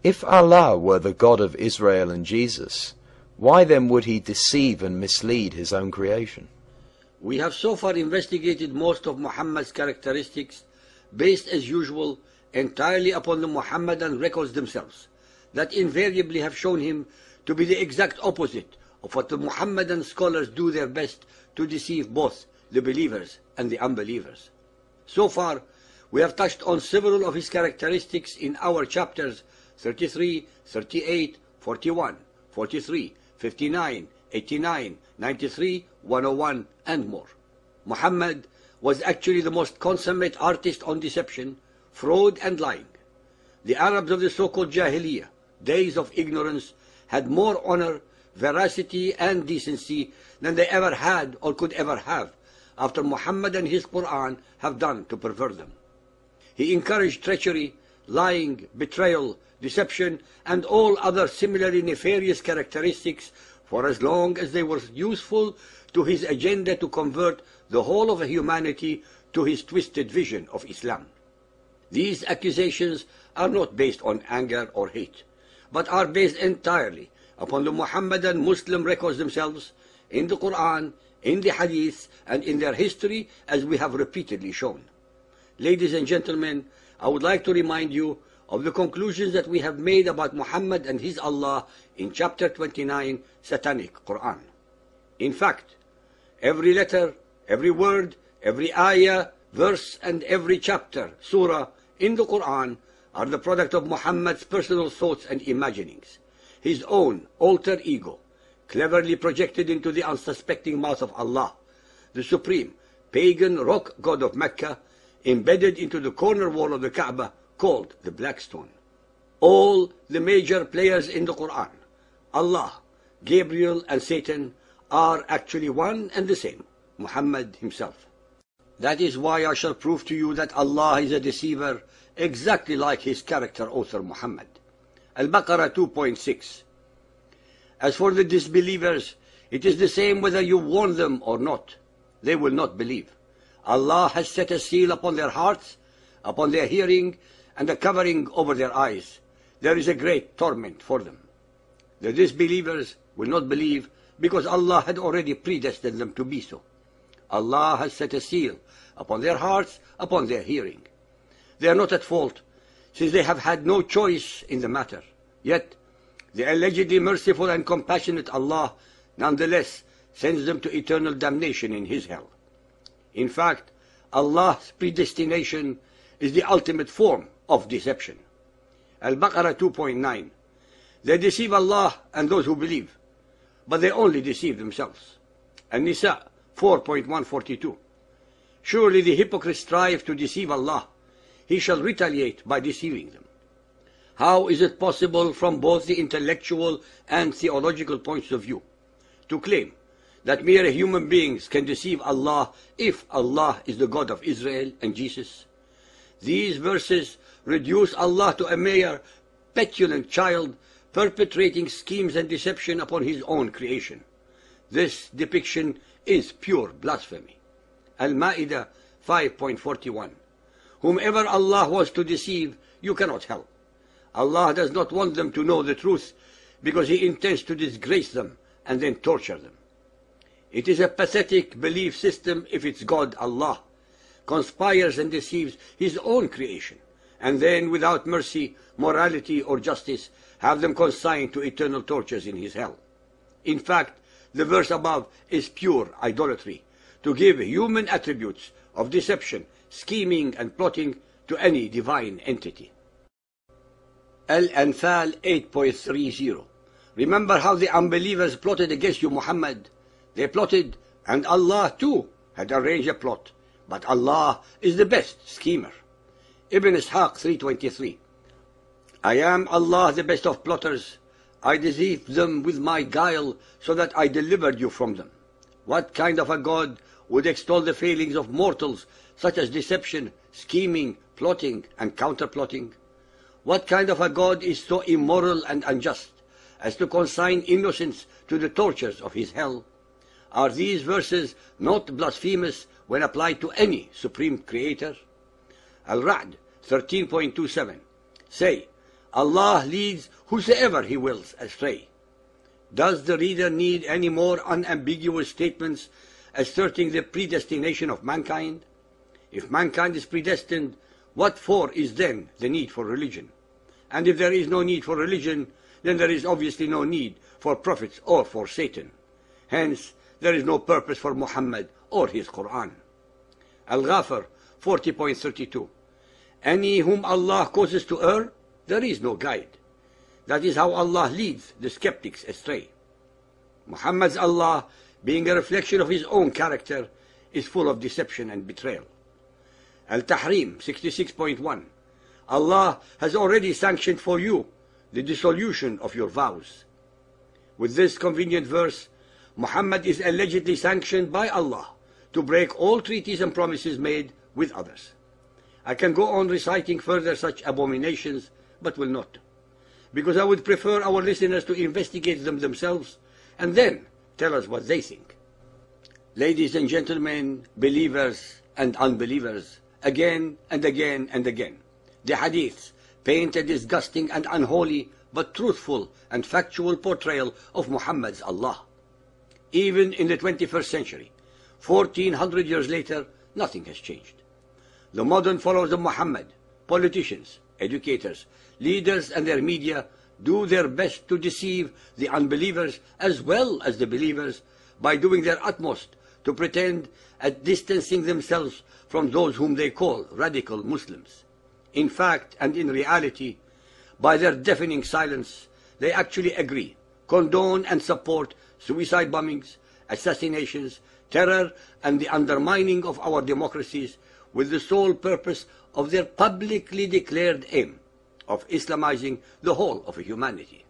If Allah were the God of Israel and Jesus, why then would he deceive and mislead his own creation? We have so far investigated most of Muhammad's characteristics based as usual entirely upon the Muhammadan records themselves, that invariably have shown him to be the exact opposite of what the Muhammadan scholars do their best to deceive both the believers and the unbelievers. So far, we have touched on several of his characteristics in our chapters 33, 38, 41, 43, 59, 89, 93, 101, and more. Muhammad was actually the most consummate artist on deception, fraud, and lying. The Arabs of the so-called Jahiliyyah, days of ignorance, had more honor, veracity, and decency than they ever had or could ever have after Muhammad and his Quran have done to pervert them. He encouraged treachery, lying, betrayal, deception, and all other similarly nefarious characteristics for as long as they were useful to his agenda to convert the whole of humanity to his twisted vision of Islam. These accusations are not based on anger or hate, but are based entirely upon the Muhammadan Muslim records themselves, in the Quran, in the Hadith, and in their history, as we have repeatedly shown. Ladies and gentlemen, I would like to remind you of the conclusions that we have made about Muhammad and his Allah in chapter 29, Satanic Quran. In fact, every letter, every word, every ayah, verse, and every chapter, surah, in the Quran are the product of Muhammad's personal thoughts and imaginings, his own alter ego, cleverly projected into the unsuspecting mouth of Allah, the supreme pagan rock god of Mecca, embedded into the corner wall of the Kaaba, called the Black Stone. All the major players in the Quran, Allah, Gabriel, and Satan, are actually one and the same, Muhammad himself. That is why I shall prove to you that Allah is a deceiver, exactly like his character author Muhammad. Al-Baqarah 2.6. As for the disbelievers, it is the same whether you warn them or not. They will not believe. Allah has set a seal upon their hearts, upon their hearing, and a covering over their eyes. There is a great torment for them. The disbelievers will not believe because Allah had already predestined them to be so. Allah has set a seal upon their hearts, upon their hearing. They are not at fault, since they have had no choice in the matter. Yet, the allegedly merciful and compassionate Allah nonetheless sends them to eternal damnation in his hell. In fact, Allah's predestination is the ultimate form of deception. Al-Baqarah 2.9. They deceive Allah and those who believe, but they only deceive themselves. An-Nisa 4.142. Surely the hypocrites strive to deceive Allah. He shall retaliate by deceiving them. How is it possible from both the intellectual and theological points of view to claim that mere human beings can deceive Allah if Allah is the God of Israel and Jesus? These verses reduce Allah to a mere petulant child perpetrating schemes and deception upon his own creation. This depiction is pure blasphemy. Al-Ma'idah 5.41. Whomever Allah was to deceive, you cannot help. Allah does not want them to know the truth because He intends to disgrace them and then torture them. It is a pathetic belief system if its God, Allah, conspires and deceives His own creation, and then without mercy, morality, or justice, have them consigned to eternal tortures in His hell. In fact, the verse above is pure idolatry, to give human attributes of deception, scheming, and plotting to any divine entity. Al-Anfal 8.30. Remember how the unbelievers plotted against you, Muhammad. They plotted, and Allah too had arranged a plot, but Allah is the best schemer. Ibn Ishaq 3.23. I am Allah, the best of plotters. I deceived them with my guile, so that I delivered you from them. What kind of a God would extol the failings of mortals, such as deception, scheming, plotting, and counterplotting? What kind of a God is so immoral and unjust as to consign innocents to the tortures of his hell? Are these verses not blasphemous when applied to any supreme creator? Al-Ra'd 13.27. Say, Allah leads whosoever He wills astray. Does the reader need any more unambiguous statements asserting the predestination of mankind? If mankind is predestined, what for is then the need for religion? And if there is no need for religion, then there is obviously no need for prophets or for Satan. Hence, there is no purpose for Muhammad or his Quran. Al-Ghafir 40.32. Any whom Allah causes to err, there is no guide. That is how Allah leads the skeptics astray. Muhammad's Allah, being a reflection of his own character, is full of deception and betrayal. Al-Tahrim 66.1. Allah has already sanctioned for you the dissolution of your vows. With this convenient verse, Muhammad is allegedly sanctioned by Allah to break all treaties and promises made with others. I can go on reciting further such abominations, but will not, because I would prefer our listeners to investigate them themselves and then tell us what they think. Ladies and gentlemen, believers and unbelievers, again and again and again, the hadiths paint a disgusting and unholy but truthful and factual portrayal of Muhammad's Allah. Even in the 21st century, 1400 years later, nothing has changed. The modern followers of Muhammad, politicians, educators, leaders and their media do their best to deceive the unbelievers as well as the believers by doing their utmost to pretend at distancing themselves from those whom they call radical Muslims. In fact and in reality, by their deafening silence, they actually agree, condone and support suicide bombings, assassinations, terror and the undermining of our democracies with the sole purpose of their publicly declared aim of Islamizing the whole of humanity.